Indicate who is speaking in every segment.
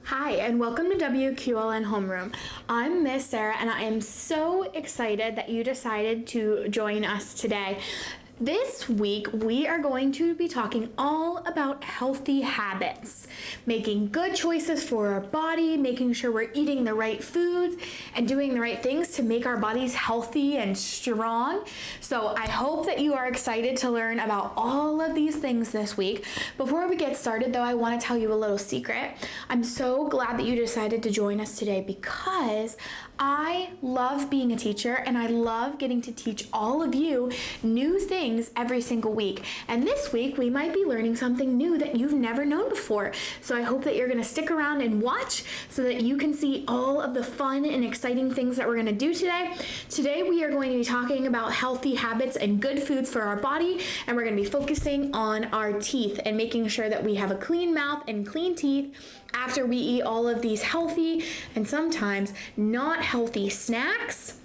Speaker 1: Hi, and welcome to WQLN Homeroom. I'm Miss Sarah, and I am so excited that you decided to join us today. This week, we are going to be talking all about healthy habits, making good choices for our body, making sure we're eating the right foods, and doing the right things to make our bodies healthy and strong. So I hope that you are excited to learn about all of these things this week. Before we get started, though, I want to tell you a little secret. I'm so glad that you decided to join us today because I love being a teacher and I love getting to teach all of you new things every single week. And this week we might be learning something new that you've never known before. So I hope that you're going to stick around and watch so that you can see all of the fun and exciting things that we're going to do today. Today we are going to be talking about healthy habits and good foods for our body, and we're going to be focusing on our teeth and making sure that we have a clean mouth and clean teeth after we eat all of these healthy and sometimes not healthy snacks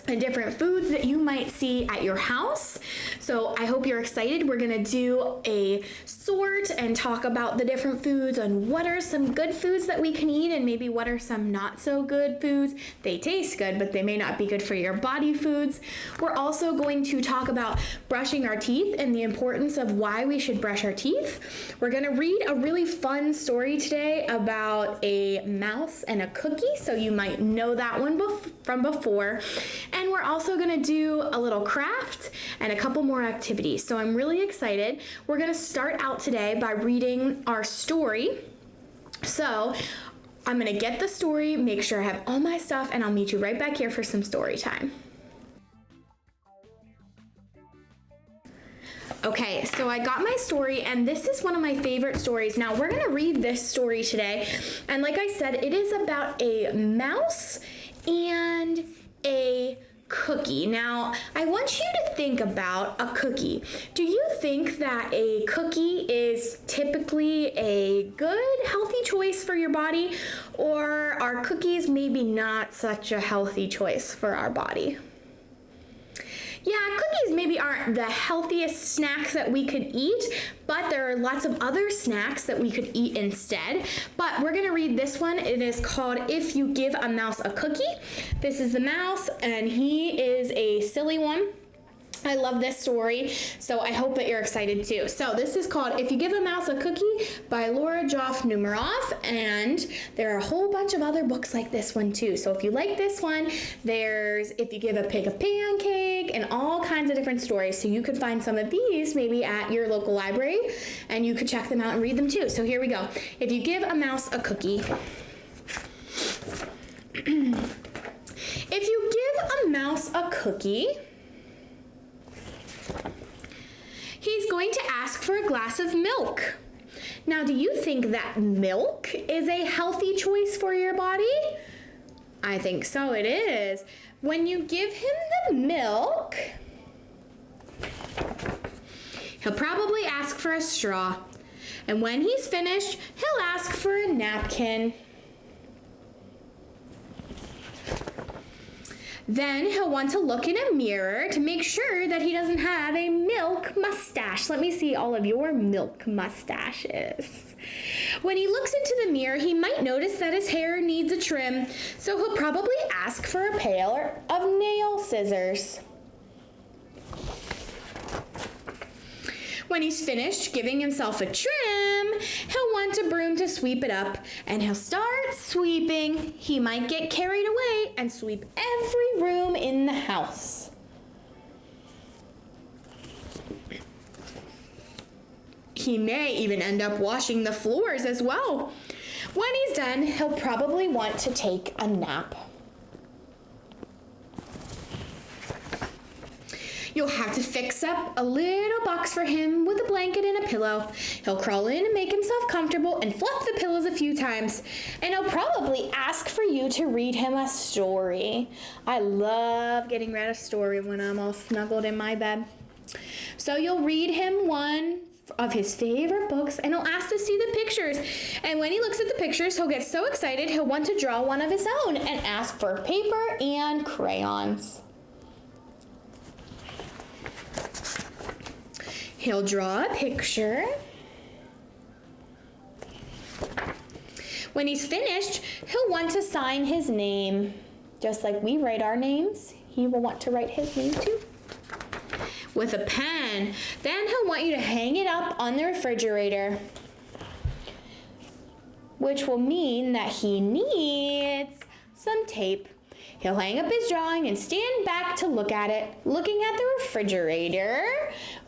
Speaker 1: and different foods that you might see at your house. So I hope you're excited. We're gonna do a sort and talk about the different foods and what are some good foods that we can eat and maybe what are some not so good foods. They taste good, but they may not be good for your body foods. We're also going to talk about brushing our teeth and the importance of why we should brush our teeth. We're gonna read a really fun story today about a mouse and a cookie, so you might know that one from before. And we're also gonna do a little craft and a couple more activities. So I'm really excited. We're gonna start out today by reading our story. So I'm gonna get the story, make sure I have all my stuff, and I'll meet you right back here for some story time. Okay, so I got my story, and this is one of my favorite stories. Now, we're gonna read this story today, and like I said, it is about a mouse and a cookie. Now, I want you to think about a cookie. Do you think that a cookie is typically a good, healthy choice for your body, or are cookies maybe not such a healthy choice for our body? Yeah, cookies maybe aren't the healthiest snack that we could eat, but there are lots of other snacks that we could eat instead. But we're gonna read this one. It is called If You Give a Mouse a Cookie. This is the mouse, and he is a silly one. I love this story, so I hope that you're excited too. So this is called If You Give a Mouse a Cookie by Laura Joff Numeroff, and there are a whole bunch of other books like this one too. So if you like this one, there's If You Give a Pig a Pancake and all kinds of different stories. So you could find some of these maybe at your local library, and you could check them out and read them too. So here we go. If you give a mouse a cookie. If you give a mouse a cookie, he's going to ask for a glass of milk. Now, do you think that milk is a healthy choice for your body? I think so, it is. When you give him the milk, he'll probably ask for a straw. And when he's finished, he'll ask for a napkin. Then he'll want to look in a mirror to make sure that he doesn't have a milk mustache. Let me see all of your milk mustaches. When he looks into the mirror, he might notice that his hair needs a trim, so he'll probably ask for a pair of nail scissors. When he's finished giving himself a trim, he'll want a broom to sweep it up, and he'll start sweeping. He might get carried away and sweep every room in the house. He may even end up washing the floors as well. When he's done, he'll probably want to take a nap. You'll have to fix up a little box for him with a blanket and a pillow. He'll crawl in and make himself comfortable and fluff the pillows a few times. And he'll probably ask for you to read him a story. I love getting read a story when I'm all snuggled in my bed. So you'll read him one of his favorite books, and he'll ask to see the pictures. And when he looks at the pictures, he'll get so excited he'll want to draw one of his own and ask for paper and crayons. He'll draw a picture. When he's finished, he'll want to sign his name. Just like we write our names, he will want to write his name too. With a pen. Then he'll want you to hang it up on the refrigerator, which will mean that he needs some tape. He'll hang up his drawing and stand back to look at it. Looking at the refrigerator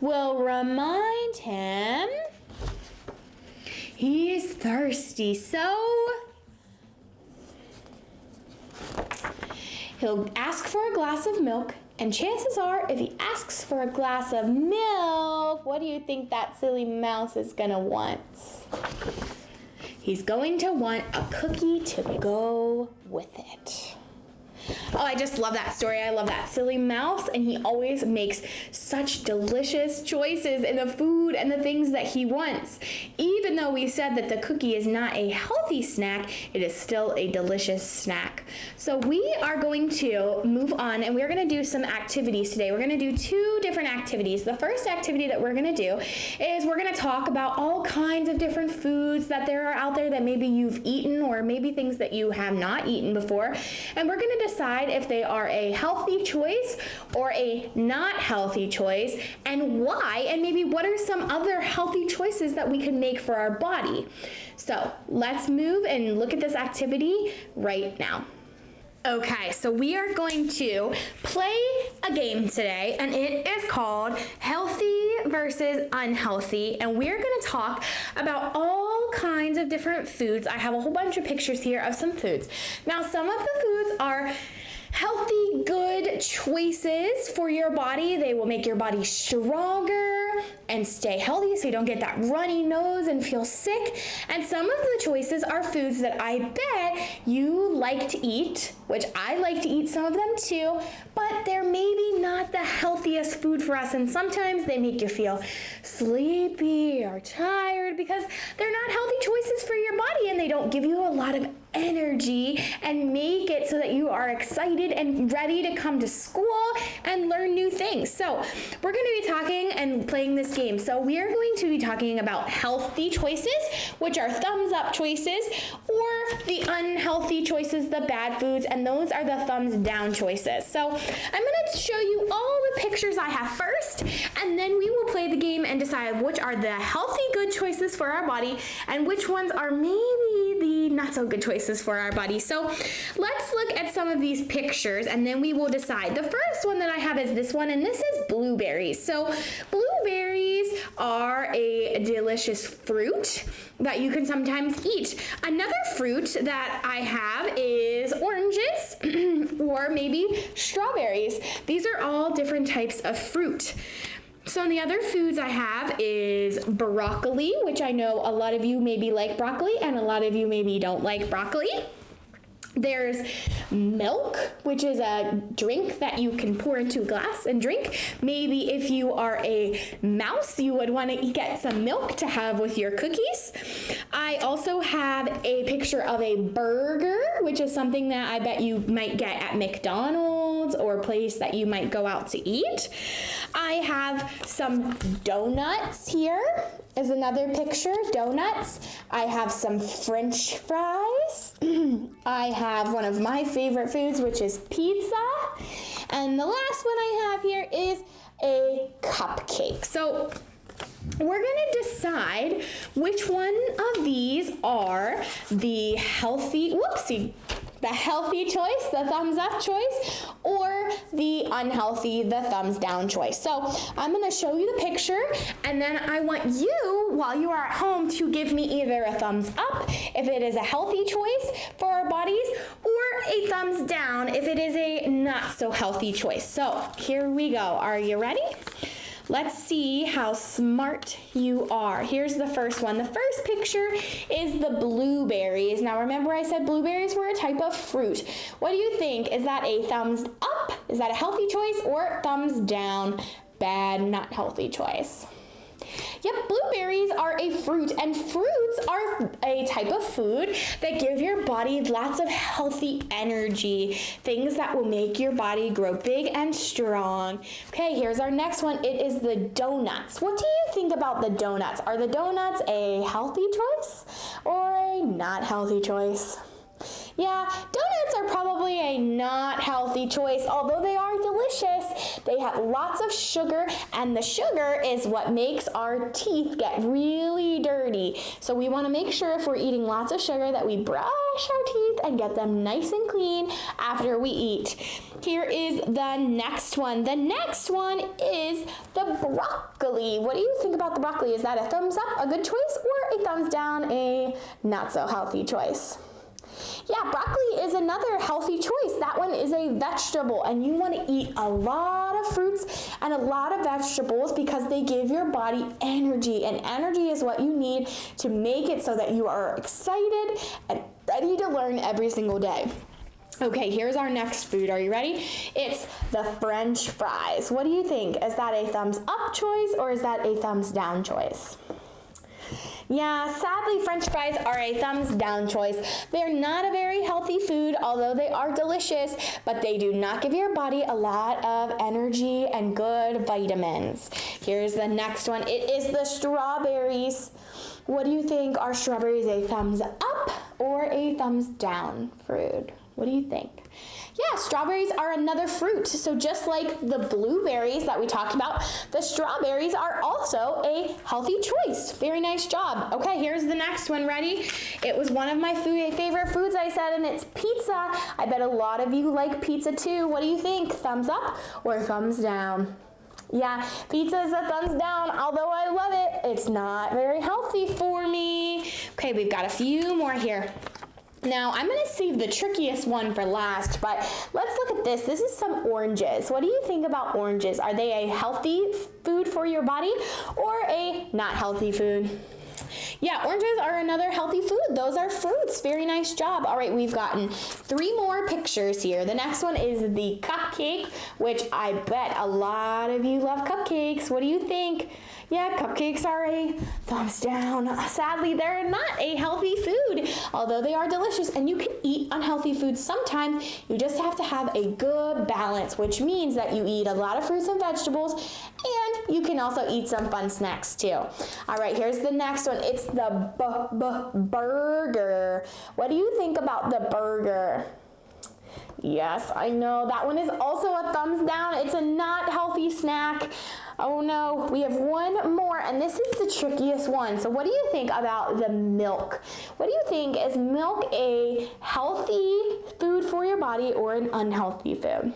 Speaker 1: will remind him he is thirsty, so he'll ask for a glass of milk, and chances are, if he asks for a glass of milk, what do you think that silly mouse is gonna want? He's going to want a cookie to go with it. Oh, I just love that story. I love that silly mouse, and he always makes such delicious choices in the food and the things that he wants. Even though we said that the cookie is not a healthy snack, it is still a delicious snack. So we are going to move on, and we're going to do some activities today. We're going to do 2 different activities. The first activity that we're going to do is we're going to talk about all kinds of different foods that there are out there that maybe you've eaten, or maybe things that you have not eaten before. And we're going to decide if they are a healthy choice or a not healthy choice, and why, and maybe what are some other healthy choices that we can make for our body. So let's move and look at this activity right now. Okay, so we are going to play a game today, and it is called Healthy versus Unhealthy, and we're going to talk about all kinds of different foods. I have a whole bunch of pictures here of some foods. Now, some of the foods are healthy, good choices for your body. They will make your body stronger and stay healthy so you don't get that runny nose and feel sick. And some of the choices are foods that I bet you like to eat, which I like to eat some of them too, but they're maybe not the healthiest food for us. And sometimes they make you feel sleepy or tired because they're not healthy choices for your body, and they don't give you a lot of energy and make it so that you are excited and ready to come to school and learn new things. So we're going to be talking and playing this game. So we are going to be talking about healthy choices, which are thumbs up choices, or the unhealthy choices, the bad foods, and those are the thumbs down choices. So I'm going to show you all the pictures I have first, and then we will play the game and decide which are the healthy, good choices for our body and which ones are maybe the not so good choices for our body. So let's look at some of these pictures, and then we will decide. The first one that I have is this one, and this is blueberries. So blueberries are a delicious fruit that you can sometimes eat. Another fruit that I have is oranges or maybe strawberries. These are all different types of fruit. Some of the other foods I have is broccoli, which I know a lot of you maybe like broccoli and a lot of you maybe don't like broccoli. There's milk, which is a drink that you can pour into a glass and drink. Maybe if you are a mouse, you would want to get some milk to have with your cookies. I also have a picture of a burger, which is something that I bet you might get at McDonald's or a place that you might go out to eat. I have some donuts here. Is another picture, donuts. I have some French fries. I have one of my favorite foods, which is pizza. And the last one I have here is a cupcake. So we're gonna decide which one of these are the healthy choice, the thumbs up choice, or the unhealthy, the thumbs down choice. So I'm going to show you the picture, and then I want you, while you are at home, to give me either a thumbs up if it is a healthy choice for our bodies, or a thumbs down if it is a not so healthy choice. So here we go. Are you ready? Let's see how smart you are. Here's the first one. The first picture is the blueberries. Now remember I said blueberries were a type of fruit. What do you think? Is that a thumbs up? Is that a healthy choice, or thumbs down? Bad, not healthy choice? Yep, blueberries are a fruit, and fruits are a type of food that give your body lots of healthy energy, things that will make your body grow big and strong. Okay, here's our next one. It is the donuts. What do you think about the donuts? Are the donuts a healthy choice or a not healthy choice? Yeah, donuts are probably a not healthy choice, although they are delicious. They have lots of sugar, and the sugar is what makes our teeth get really dirty. So we want to make sure if we're eating lots of sugar that we brush our teeth and get them nice and clean after we eat. Here is the next one. The next one is the broccoli. What do you think about the broccoli? Is that a thumbs up, a good choice, or a thumbs down, a not so healthy choice? Yeah, broccoli is another healthy choice. That one is a vegetable, and you want to eat a lot of fruits and a lot of vegetables because they give your body energy, and energy is what you need to make it so that you are excited and ready to learn every single day. Okay, here's our next food. Are you ready? It's the French fries. What do you think? Is that a thumbs up choice or is that a thumbs down choice? Yeah, sadly, French fries are a thumbs down choice. They're not a very healthy food, although they are delicious, but they do not give your body a lot of energy and good vitamins. Here's the next one. It is the strawberries. What do you think? Are strawberries a thumbs up or a thumbs down fruit? What do you think? Yeah, strawberries are another fruit. So just like the blueberries that we talked about, the strawberries are also a healthy choice. Very nice job. Okay, here's the next one. Ready? It was one of my favorite foods, I said, and it's pizza. I bet a lot of you like pizza too. What do you think? Thumbs up or thumbs down? Yeah, pizza is a thumbs down, although I love it. It's not very healthy for me. Okay, we've got a few more here. Now, I'm going to save the trickiest one for last, but let's look at this. This is some oranges. What do you think about oranges? Are they a healthy food for your body or a not healthy food? Yeah, oranges are another healthy food. Those are fruits. Very nice job. All right, we've gotten 3 more pictures here. The next one is the cupcake, which I bet a lot of you love cupcakes. What do you think? Yeah, cupcakes are a thumbs down. Sadly, they're not a healthy food, although they are delicious, and you can eat unhealthy foods sometimes. You just have to have a good balance, which means that you eat a lot of fruits and vegetables, and you can also eat some fun snacks too. All right, here's the next one. It's the burger. What do you think about the burger? Yes, I know. That one is also a thumbs down. It's a not healthy snack. Oh no, we have one more, and this is the trickiest one. So what do you think about the milk? What do you think? Is milk a healthy food for your body or an unhealthy food?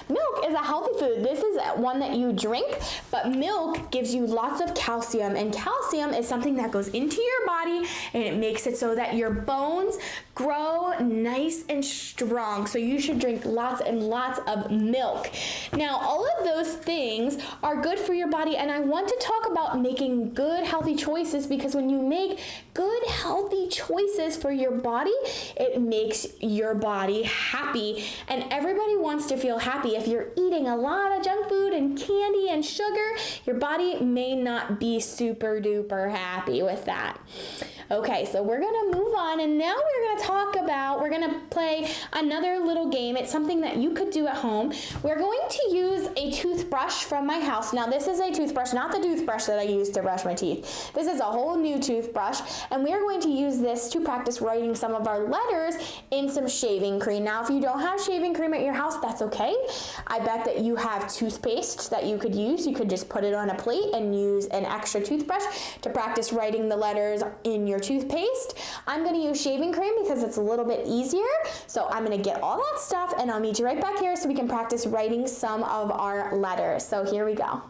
Speaker 1: Milk is a healthy food. This is one that you drink, but milk gives you lots of calcium, and calcium is something that goes into your body and it makes it so that your bones grow nice and strong. So you should drink lots and lots of milk. Now, all of those things are good for your body, and I want to talk about making good healthy choices, because when you make good healthy choices for your body, it makes your body happy, and everybody wants to feel happy. If you're eating a lot of junk food and candy and sugar, your body may not be super duper happy with that. Okay, so we're going to move on, and now we're going to play another little game. It's something that you could do at home. We're going to use a toothbrush from my house. Now, this is a toothbrush, not the toothbrush that I use to brush my teeth. This is a whole new toothbrush, and we are going to use this to practice writing some of our letters in some shaving cream. Now, if you don't have shaving cream at your house, that's okay. I bet that you have toothpaste that you could use. You could just put it on a plate and use an extra toothbrush to practice writing the letters in your toothpaste. I'm going to use shaving cream because it's a little bit easier. So I'm going to get all that stuff, and I'll meet you right back here so we can practice writing some of our letters. So here we go.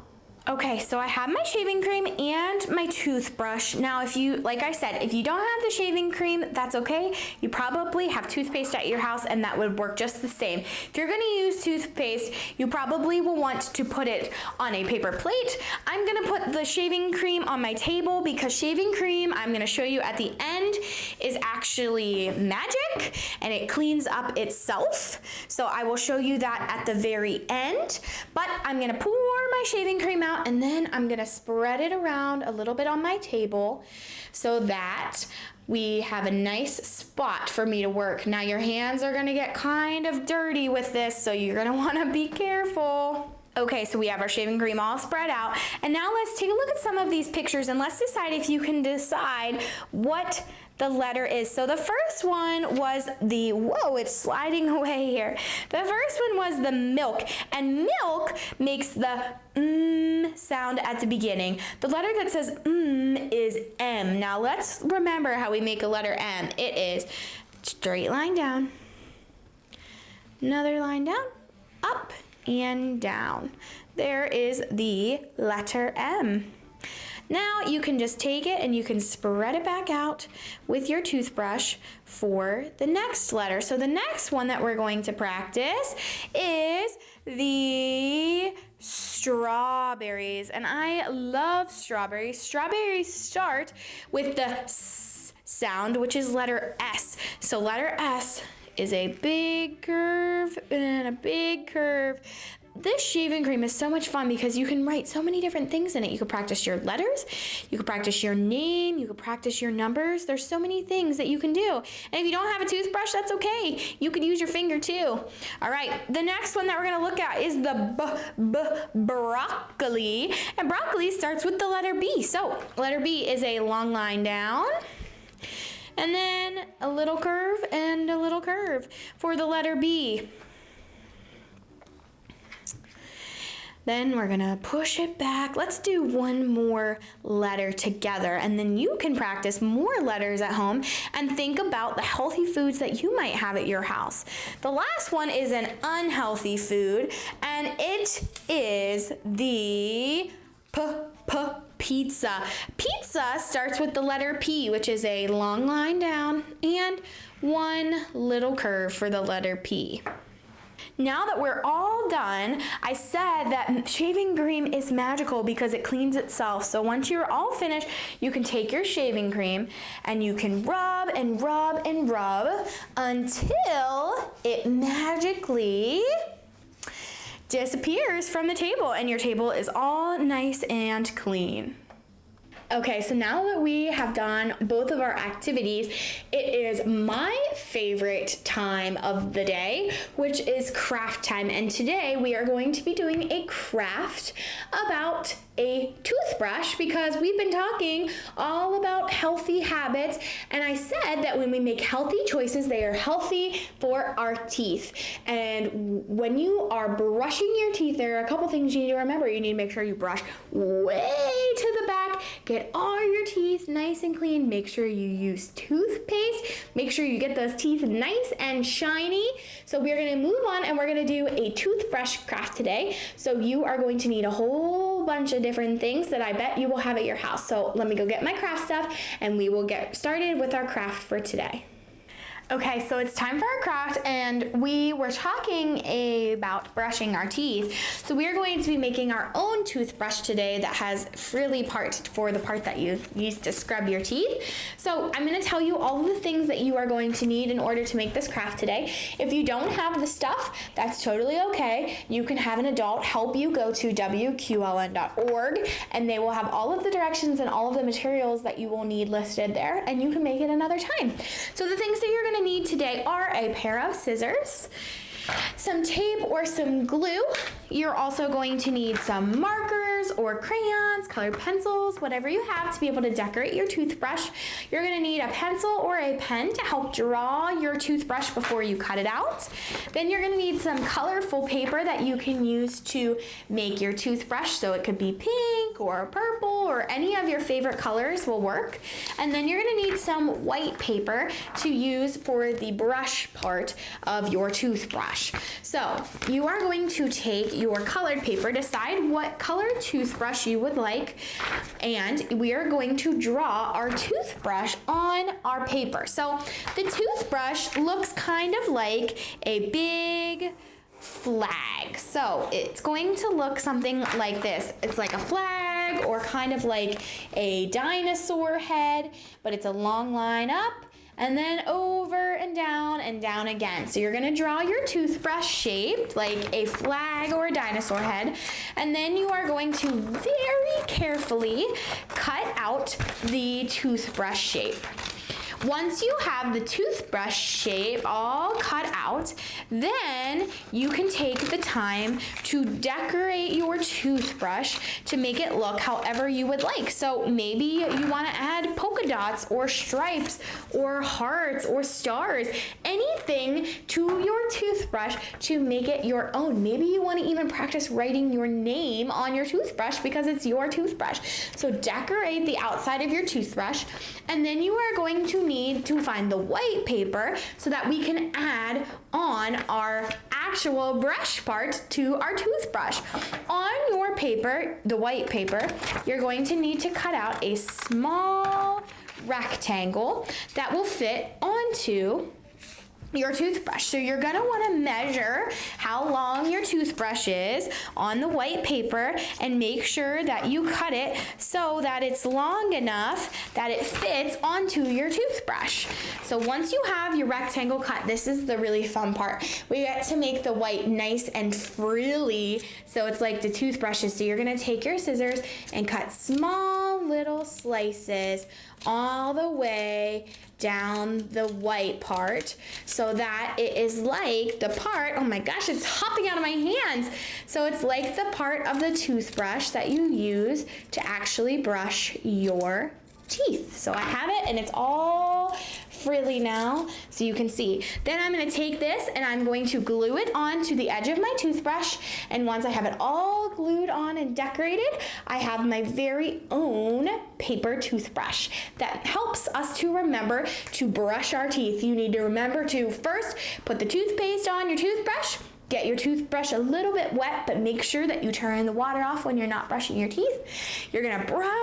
Speaker 1: Okay, so I have my shaving cream and my toothbrush. Now, like I said, if you don't have the shaving cream, that's okay. You probably have toothpaste at your house, and that would work just the same. If you're gonna use toothpaste, you probably will want to put it on a paper plate. I'm gonna put the shaving cream on my table because shaving cream, I'm gonna show you at the end, is actually magic, and it cleans up itself. So I will show you that at the very end, but I'm gonna pour my my shaving cream out, and then I'm gonna spread it around a little bit on my table so that we have a nice spot for me to work. Now your hands are gonna get kind of dirty with this, so you're gonna wanna be careful. Okay, so we have our shaving cream all spread out, and now let's take a look at some of these pictures and let's decide if you can decide what the letter is. So the first one was whoa, it's sliding away here. The first one was the milk, and milk makes the sound at the beginning. The letter that says is M. Now let's remember how we make a letter M. It is straight line down, another line down, up, and down. There is the letter M. Now you can just take it and you can spread it back out with your toothbrush for the next letter. So the next one that we're going to practice is the strawberries. And I love strawberries. Strawberries start with the S sound, which is letter S. So letter S is a big curve and a big curve. This shaving cream is so much fun because you can write so many different things in it. You could practice your letters, you could practice your name, you could practice your numbers. There's so many things that you can do. And if you don't have a toothbrush, that's okay. You could use your finger too. All right, the next one that we're gonna look at is the broccoli. And broccoli starts with the letter B. So letter B is a long line down, and then a little curve and a little curve for the letter B. Then we're gonna push it back. Let's do one more letter together, and then you can practice more letters at home and think about the healthy foods that you might have at your house. The last one is an unhealthy food, and it is the pizza. Pizza starts with the letter P, which is a long line down and one little curve for the letter P. Now that we're all done, I said that shaving cream is magical because it cleans itself. So once you're all finished, you can take your shaving cream and you can rub and rub and rub until it magically disappears from the table and your table is all nice and clean. Okay, so now that we have done both of our activities, it is my favorite time of the day, which is craft time. And today we are going to be doing a craft about a toothbrush because we've been talking all about healthy habits, and I said that when we make healthy choices, they are healthy for our teeth. And when you are brushing your teeth, there are a couple things you need to remember. You need to make sure you brush way to the back, get all your teeth nice and clean, make sure you use toothpaste, make sure you get those teeth nice and shiny. So we're going to move on and we're going to do a toothbrush craft today. So you are going to need a whole bunch of different things that I bet you will have at your house. So let me go get my craft stuff and we will get started with our craft for today. Okay, so it's time for our craft, and we were talking about brushing our teeth. So we are going to be making our own toothbrush today that has frilly part for the part that you use to scrub your teeth. So I'm going to tell you all of the things that you are going to need in order to make this craft today. If you don't have the stuff, that's totally okay. You can have an adult help you. Go to WQLN.org, and they will have all of the directions and all of the materials that you will need listed there, and you can make it another time. So the things that you're going to need today are a pair of scissors, some tape or some glue. You're also going to need some markers or crayons, colored pencils, whatever you have to be able to decorate your toothbrush. You're going to need a pencil or a pen to help draw your toothbrush before you cut it out. Then you're going to need some colorful paper that you can use to make your toothbrush. So it could be pink or purple or any of your favorite colors will work. And then you're going to need some white paper to use for the brush part of your toothbrush. So you are going to take your colored paper, decide what colored toothbrush you would like, and we are going to draw our toothbrush on our paper. So the toothbrush looks kind of like a big flag. So it's going to look something like this. It's like a flag or kind of like a dinosaur head, but it's a long line up and then over and down again. So you're gonna draw your toothbrush shaped like a flag or a dinosaur head, and then you are going to very carefully cut out the toothbrush shape. Once you have the toothbrush shape all cut out, then you can take the time to decorate your toothbrush to make it look however you would like. So maybe you want to add polka dots or stripes or hearts or stars, anything to your toothbrush to make it your own. Maybe you want to even practice writing your name on your toothbrush because it's your toothbrush. So decorate the outside of your toothbrush, and then you are going to need to find the white paper so that we can add on our actual brush part to our toothbrush. On your paper, the white paper, you're going to need to cut out a small rectangle that will fit onto your toothbrush. So you're gonna wanna measure how long your toothbrush is on the white paper and make sure that you cut it so that it's long enough that it fits onto your toothbrush. So once you have your rectangle cut, this is the really fun part. We get to make the white nice and frilly, so it's like the toothbrushes. So you're gonna take your scissors and cut small little slices all the way down the white part so that it is like the part, oh my gosh, it's hopping out of my hands. So it's like the part of the toothbrush that you use to actually brush your teeth. So I have it and it's all frilly now, so you can see. Then I'm going to take this and I'm going to glue it onto the edge of my toothbrush, and once I have it all glued on and decorated, I have my very own paper toothbrush that helps us to remember to brush our teeth. You need to remember to first put the toothpaste on your toothbrush. Get your toothbrush a little bit wet, but make sure that you turn the water off when you're not brushing your teeth. You're gonna brush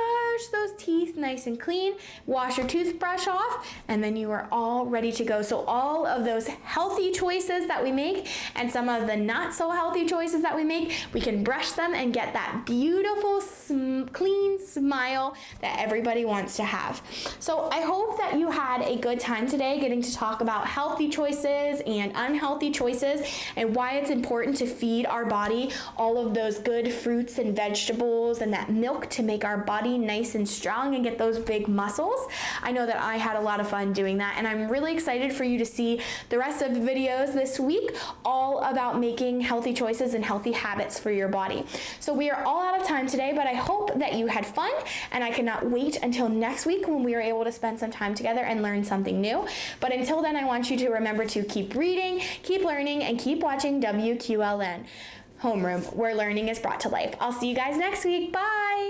Speaker 1: those teeth nice and clean, wash your toothbrush off, and then you are all ready to go. So all of those healthy choices that we make and some of the not so healthy choices that we make, we can brush them and get that beautiful, clean smile that everybody wants to have. So I hope that you had a good time today getting to talk about healthy choices and unhealthy choices and why it's important to feed our body all of those good fruits and vegetables and that milk to make our body nice and strong and get those big muscles. I know that I had a lot of fun doing that, and I'm really excited for you to see the rest of the videos this week all about making healthy choices and healthy habits for your body. So we are all out of time today, but I hope that you had fun, and I cannot wait until next week when we are able to spend some time together and learn something new. But until then, I want you to remember to keep reading, keep learning, and keep watching WQLN Homeroom, where learning is brought to life. I'll see you guys next week. Bye!